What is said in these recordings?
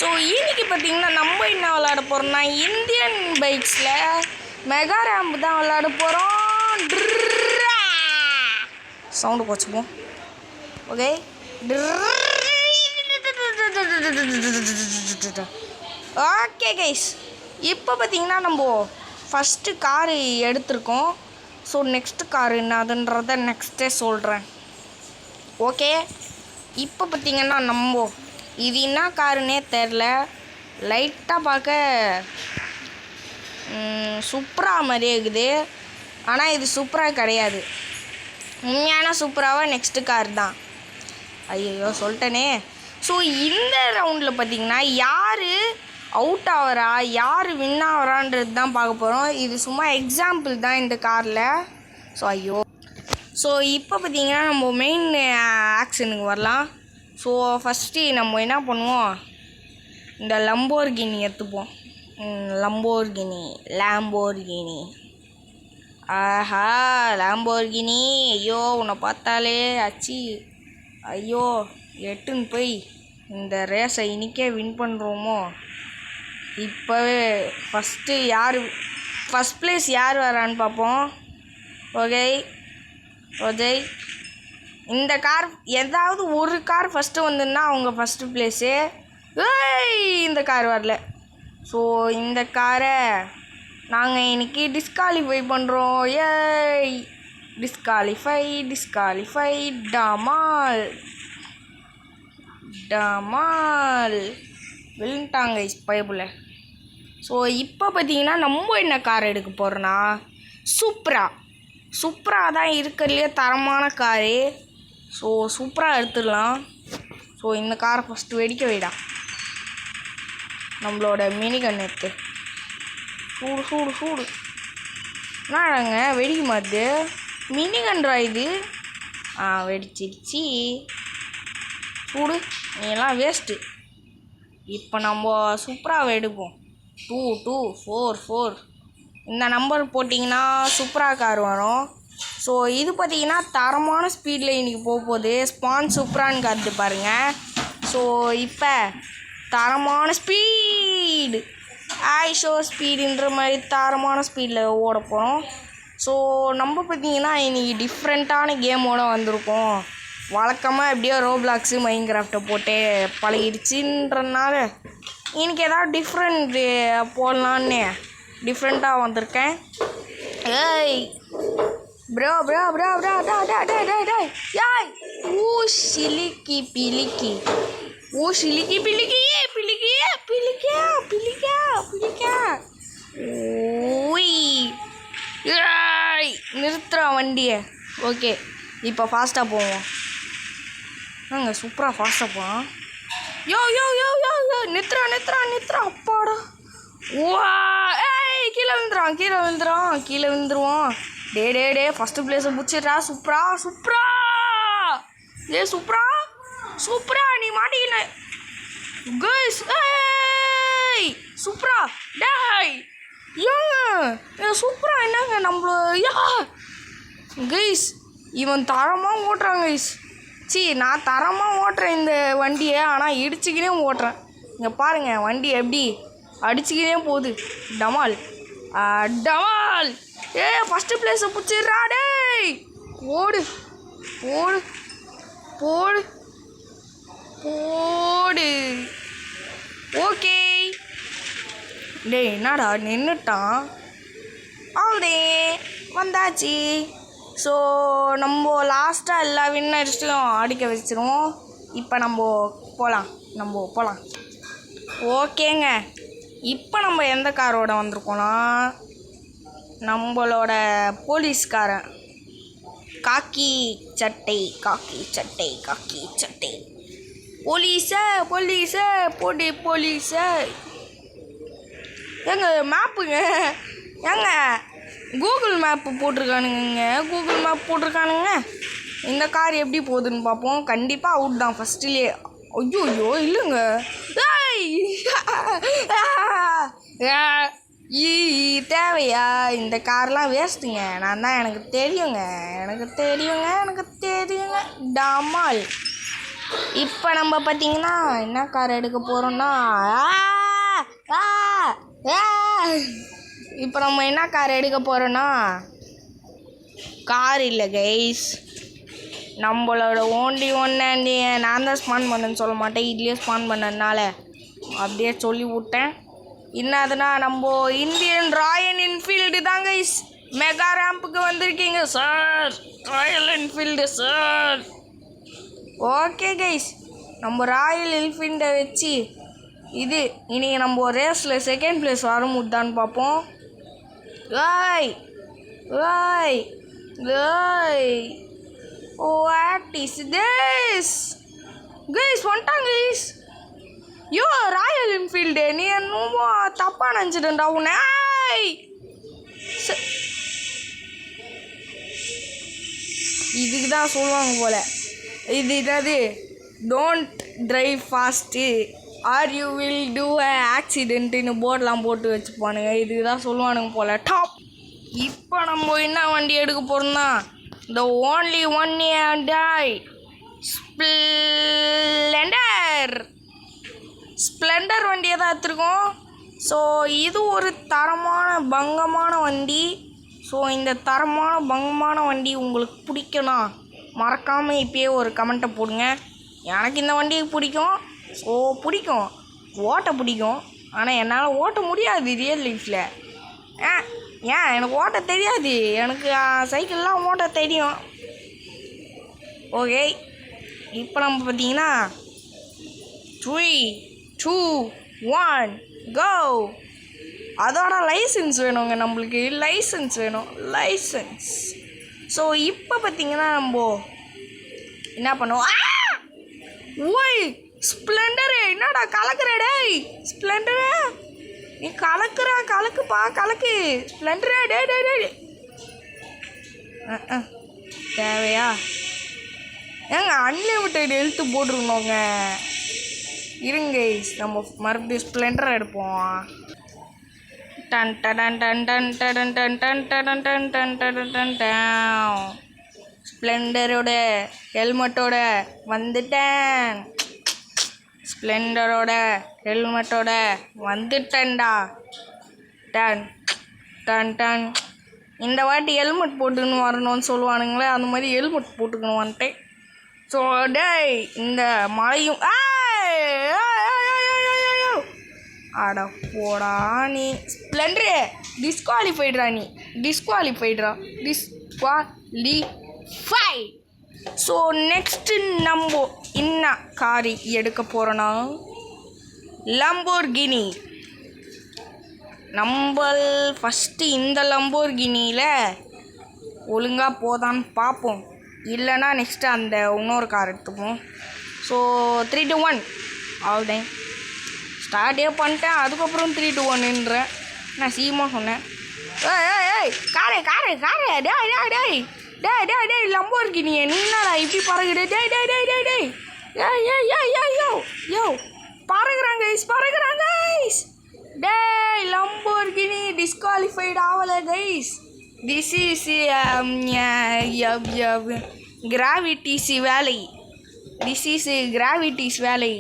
So இன்னைக்கு பார்த்தீங்கன்னா நம்ம என்ன விளாட போகிறோம்னா இந்தியன் பைக்ஸில் மெகா ரேம்ப் தான் விளாட போகிறோம். சவுண்டு குறைச்சிப்போம். ஓகே, ஓகே கைஸ், இப்போ பார்த்தீங்கன்னா நம்ம ஃபஸ்ட்டு காரு எடுத்திருக்கோம். ஸோ நெக்ஸ்ட்டு காரு என்னதுன்றதை நெக்ஸ்ட்டே சொல்கிறேன். ஓகே, இப்போ பார்த்தீங்கன்னா நம்ம இது என்ன காருன்னே தெரில, லைட்டாக பார்க்க சூப்பரா மாதிரியே இருக்குது. ஆனால் இது சூப்பரா கிடையாது. உண்மையான சூப்பராக நெக்ஸ்ட்டு கார் தான். ஐயோ சொல்லிட்டேனே. ஸோ இந்த ரவுண்டில் பார்த்தீங்கன்னா யார் அவுட் ஆகிறா யார் வின் ஆகிறான்றது தான் பார்க்க போகிறோம். இது சும்மா எக்ஸாம்பிள் தான் இந்த காரில். ஸோ ஐயோ, ஸோ இப்போ பார்த்தீங்கன்னா நம்ம மெயின் ஆக்ஷனுக்கு வரலாம். ஸோ ஃபஸ்ட்டு நம்ம என்ன பண்ணுவோம், இந்த லம்போர்கினி எடுத்துப்போம். லாம்போர்கினி. ஆஹா, லாம்போர்கினி. ஐயோ, உன்னை பார்த்தாலே அச்சி. ஐயோ, எட்டுன்னு போய் இந்த ரேஸை இன்றைக்கே வின் பண்ணுறோமோ. இப்போவே ஃபஸ்ட் ப்ளேஸ் யார் வரான்னு பார்ப்போம். ஓகே, இந்த கார் ஏதாவது ஒரு கார் ஃபஸ்ட்டு வந்துன்னா அவங்க ஃபஸ்ட்டு ப்ளேஸு. இந்த கார் வரல. ஸோ இந்த காரை நாங்கள் இன்றைக்கி டிஸ்குவாலிஃபை பண்ணுறோம். ஏய், டிஸ்குவாலிஃபை. டமால் விழுந்துட்டாங்க பயப்புல. ஸோ இப்போ பார்த்தீங்கன்னா நம்ம என்ன கார் எடுக்க போகிறோன்னா சூப்பரா தான் இருக்கிறதுலே தரமான காரு. ஸோ சூப்பராக எடுத்துடலாம். ஸோ இந்த காரை ஃபஸ்ட்டு வெடிக்க வைடா. நம்மளோட மினிகன் எடுத்து சூடு என்னங்க வெடிக்க மாட்டுது. மினிகன்றா இது. வெடிச்சிருச்சு. சூடு, நீ எல்லாம் வேஸ்ட்டு. இப்போ நம்ம சூப்பராக எடுப்போம். 2244 இந்த நம்பர் போட்டிங்கன்னா சூப்பராக கார் வரும். ஸோ இது பார்த்தீங்கன்னா தரமான ஸ்பீடில் இன்றைக்கி போகுது. ஸ்பான் சூப்பரான்னு காத்து பாருங்கள். ஸோ இப்போ தரமான ஸ்பீடு ஐஷோ ஸ்பீடுன்ற மாதிரி தரமான ஸ்பீடில் ஓட போகிறோம். ஸோ நம்ம பார்த்தீங்கன்னா இன்றைக்கி டிஃப்ரெண்ட்டான கேமோடு வந்திருக்கோம். வழக்கமாக எப்படியோ ரோப்ளாக்ஸு மைன்கிராஃப்டை போட்டு பழகிடுச்சுன்றனால இன்றைக்கி ஏதாவது டிஃப்ரெண்ட் போடலான்னு டிஃப்ரெண்ட்டாக வந்திருக்கேன். ஏய் ப்ரோ யாய் சிலிக்கி பிலிக்கி நிறுத்துறா வண்டியை. ஓகே, இப்போ ஃபாஸ்ட்டாக போவோம். நாங்கள் சூப்பராக ஃபாஸ்ட்டாக போவோம். யோ நிறுத்துறா அப்பாடா. வா, ஏய் கீழே விழுந்துருவோம். டே ஃபஸ்ட்டு ப்ளேஸை பிடிச்சிடுறா. சூப்பரா நீ மாட்டிக்கின கைஸ். ஏய் சூப்பரா டேய் ஏங்க சூப்பரா என்னங்க நம்மள கைஸ். இவன் தரமாக ஓட்டுறான் கைஸ். நான் தரமாக ஓட்டுறேன் இந்த வண்டியை, ஆனால் இடிச்சுக்கினே ஓட்டுறேன். இங்கே பாருங்கள் வண்டி எப்படி அடிச்சுக்கினே போகுது. டமால் ஃபஸ்ட்டு ப்ளேஸை பிடிச்சிடுறா. டேய் ஓடு. ஓகே டேய் என்னடா நின்றுட்டான். அவ்வளோதே வந்தாச்சு. ஸோ நம்ம லாஸ்ட்டாக எல்லா வின்னர்ஸ்டையும் அடிக்க வச்சிருவோம். இப்போ நம்ம போகலாம். ஓகேங்க, இப்போ நம்ம எந்த காரோட வந்திருக்கோன்னா நம்மளோட போலீஸ்காரன் காக்கி சட்டை. போலீஸை ஏங்க மேப்புங்க. ஏங்க கூகுள் மேப் போட்டிருக்கானுங்க. இந்த கார் எப்படி போகுதுன்னு பார்ப்போம். கண்டிப்பாக அவுட் தான் ஃபஸ்ட்டுலேயே. ஐயோ இல்லைங்க. தேவையா இந்த கார்லாம் வேஸ்ட்டுங்க. நான் தான் எனக்கு தெரியுங்க. டமால் இப்போ நம்ம பார்த்தீங்கன்னா என்ன கார் எடுக்க போகிறோம்னா இப்போ நம்ம என்ன கார் எடுக்க போகிறோன்னா கார் இல்லை கைஸ், நம்மளோட ஓன்லி ஒன்று நான் தான் ஸ்பான் பண்ணேன்னு சொல்ல மாட்டேன், இதுலேயே ஸ்பான் பண்ணதுனால அப்படியே சொல்லி விட்டேன். என்னதுன்னா நம்ம இந்தியன் ராயல் என்ஃபீல்டு தான் கைஸ். மெகா ரேம்புக்கு வந்திருக்கீங்க sir, Royal Enfield sir. Okay guys, நம்ம ராயல் என்ஃபீல்டை வச்சு இது இன்றைக்கி நம்ம ரேஸில் செகண்ட் பிளேஸ் வர முடிதான்னு பார்ப்போம். What is this guys? வந்துட்டாங்க கைஸ். யோ ராயல் என்ஃபீல்டு, நீ என்னமோ தப்பாக நினச்சிட்டா உன்னை. இதுக்கு தான் சொல்லுவாங்க போல், இது என்னது, don't drive fast or you will do ஆக்சிடென்ட்டுன்னு போர்டெலாம் போட்டு வச்சுப்பானுங்க. இதுக்கு தான் சொல்லுவானுங்க போல். டாப். இப்போ நம்ம என்ன வண்டி எடுக்க போகிறோம்னா த ஓன்லி ஒன் டை ஸ்ப்ளெண்டர் வண்டியை தான் எடுத்துருக்கோம். ஸோ இது ஒரு தரமான பங்கமான வண்டி. ஸோ இந்த தரமான பங்கமான வண்டி உங்களுக்கு பிடிக்கும்னா மறக்காமல் இப்போயே ஒரு கமெண்ட்டை போடுங்க. எனக்கு இந்த வண்டி பிடிக்கும். ஸோ பிடிக்கும், ஓட்ட பிடிக்கும், ஆனால் என்னால் ஓட்ட முடியாது ரியல் லைஃப்பில். ஏன் எனக்கு ஓட்ட தெரியாது, எனக்கு சைக்கிள்லாம் ஓட்ட தெரியும். ஓகே, இப்போ நம்ம பார்த்தீங்கன்னா 3, 2, 1 கோ. அதோட லைசன்ஸ் வேணுங்க, நம்மளுக்கு லைசன்ஸ் வேணும், லைசன்ஸ். ஸோ இப்போ பார்த்தீங்கன்னா நம்ம என்ன பண்ணுவோம், ஓய் ஸ்ப்ளெண்டரு என்னடா கலக்குற டேய், ஸ்ப்ளெண்டரு நீ கலக்குப்பா கலக்கு ஸ்ப்ளெண்டரே டே டே டே. தேவையா ஏங்க அன்லிமிட்டெட் ஹெல்த்து போட்டிருக்கணுங்க. இருங்க நம்ம மறுபடியும் ஸ்ப்ளெண்டர் எடுப்போம். டன் டன் டன் டன் டன் டன் டன் டன் டன் டன் டன் டன் டன். ஸ்ப்ளெண்டரோட ஹெல்மெட்டோட வந்துட்டேன், ஸ்ப்ளெண்டரோட ஹெல்மெட்டோட வந்துட்டேன்டா. டன் டன் டன். இந்த வாட்டி ஹெல்மெட் போட்டுன்னு வரணும்னு சொல்லுவானுங்களே, அந்த மாதிரி ஹெல்மெட் போட்டுக்கணும் வந்துட்டேன். ஸோ டேய் இந்த மழையும் அட போடா நீ ஸ்ப்ளெண்டரே டிஸ்குவாலிஃபைட்ரா, நீ டிஸ்குவாலிஃபை. ஸோ நெக்ஸ்ட்டு நம்ம என்ன காரி எடுக்க போகிறோன்னா லம்போர்கினி. நம்ம ஃபஸ்ட்டு இந்த லம்போர்கினியில் ஒழுங்காக போதான்னு பார்ப்போம், இல்லைன்னா நெக்ஸ்ட்டு அந்த இன்னொரு கார் எடுத்துப்போம். ஸோ 3, 2, 1 அவ்வளோதான். ஸ்டார்ட்டே பண்ணிட்டேன், அதுக்கப்புறம் 3, 2, 1ன்றேன். நான் சீமாக சொன்னேன். ஏய் காரே டேய் டேய் டேய் டேய் டேய் டேய் லம்போர்கினி நீ என்னடா இப்படி பறகுடே? டேய் டேய் டேய் டேய் டேய் ஏய் ஏய் ஏய் ஏய் யோ யோ பறகுறாங்க கைஸ். டேய் லம்போர்கினி டிஸ்குவாலிஃபைட் ஆகலை கைஸ். திஸ் இஸ் கிராவிட்டிஸ் வேலை. திஸ் இஸ் கிராவிட்டிஸ் வேலை.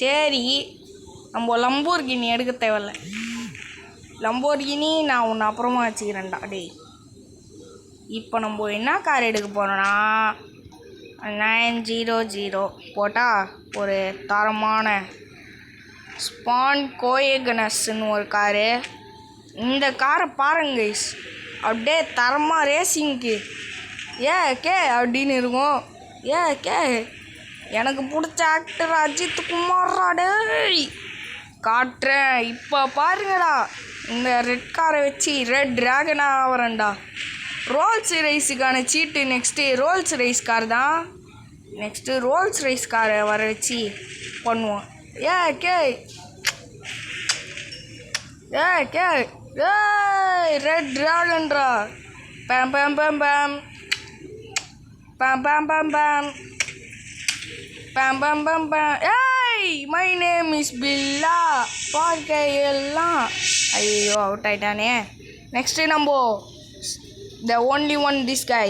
சரி நம்ம லம்போர்கினி எடுக்க தேவையில்ல. லம்போர்கினி நான் ஒன்று அப்புறமா வச்சுக்கிறேன்டா டேய். இப்போ நம்ம என்ன கார் எடுக்க போகிறோன்னா 900 போட்டால் ஒரு தரமான ஸ்பான் கோயகனஸ்ன்னு ஒரு காரு. இந்த காரை பாருங்க கைஸ், அப்படியே தரமாக ரேசிங்க்கு கே அப்படின்னு இருக்கும். கே எனக்கு பிடிச்ச ஆக்டர் அஜித் குமார்டே காட்டுறேன். இப்போ பாருங்கடா, இந்த ரெட் காரை வச்சு ரெட் ட்ராகனாக ஆகிறேன்டா. ரோல்ஸ் ரைஸுக்கான சீட்டு நெக்ஸ்ட்டு ரோல்ஸ் ரைஸ் கார் தான். நெக்ஸ்ட்டு ரோல்ஸ் ரைஸ் காரை வர வச்சு பண்ணுவோம். கே ரெட் ட்ராகன்ரா. பேம் பேம் பேம் பேம் பேம் பேம் பேம் பேம் பேம் பேம் பேம் பேம். My name is Billa. பார்க்க எல்லாம் ஐயோ அவுட் ஆயிட்டானே. நெக்ஸ்ட்டு நம்ம the only one this guy.